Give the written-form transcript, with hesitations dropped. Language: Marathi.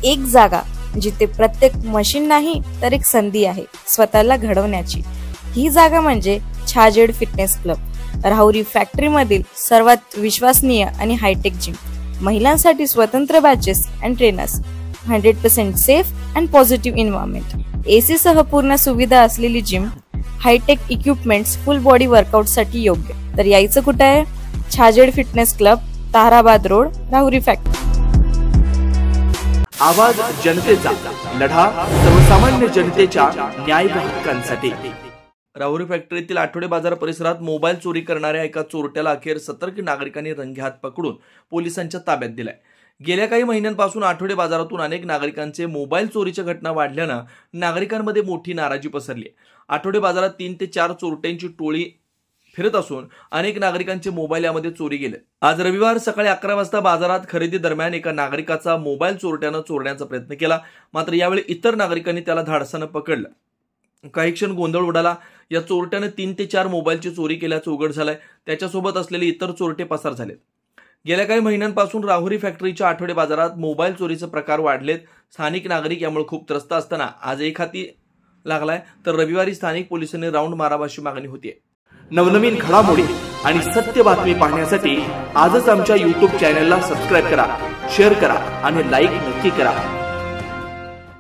एक जागा जिथे प्रत्येक मशीन नाही तर एक संधी आहे स्वतःला घडवण्याची। ही जागा म्हणजे Chhajed fitness club, Rahuri factory मधील सर्वात विश्वसनीय आणि हायटेक जिम। महिलांसाठी स्वतंत्र batches and trainers, 100% safe and positive environment, AC सह पूर्ण सुविधा असलेली जिम, hi-tech equipments, full body workout साठी योग्य। तर यायचं कुठे आहे? Chhajed fitness club, Tarabad road, Rahuri factory. आवाज जनतेचा, लढा सर्वसामान्य जनतेच्या न्याय व हक्कांसाठी। राहुरी फॅक्टरीतील आठवडे बाजार परिसरात मोबाईल चोरी करणाऱ्या एका चोरट्याला अखेर सतर्क नागरिकांनी रंगेहात पकडून पोलिसांच्या ताब्यात दिलाय। गेल्या काही महिन्यांपासून आठवडे बाजारातून अनेक नागरिकांचे मोबाईल चोरीच्या घटना वाढल्यानं नागरिकांमध्ये मोठी नाराजी पसरली आहे। आठवडे बाजारात 3 ते 4 चोरट्यांची टोळी फिरत असून अनेक नागरिकांचे मोबाईल यामध्ये चोरी गेले। आज रविवार सकाळी 11 वाजता बाजारात खरेदी दरम्यान एका नागरिकाचा मोबाईल चोरट्यानं चोरण्याचा प्रयत्न केला, मात्र यावेळी इतर नागरिकांनी त्याला धाडसानं पकडलं। काही क्षण गोंधळ उडाला। या चोरट्याने 3 ते 4 मोबाईलची चोरी केल्याचं उघड झालंय। त्याच्यासोबत असलेले इतर चोरटे पसार झालेत। गेल्या काही महिन्यांपासून राहुरी फॅक्टरीच्या आठवडे बाजारात मोबाईल चोरीचे प्रकार वाढलेत। स्थानिक नागरिक यामुळे खूप त्रस्त असताना आज एक हाती लागलाय, तर रविवारी स्थानिक पोलिसांनी राऊंड मारावा अशी मागणी होतीये। नवनवीन घडामोडी आणि सत्य बातमी पाहण्यासाठी आजच आमच्या YouTube चॅनलला सबस्क्राइब करा, शेअर करा आणि लाईक नक्की करा।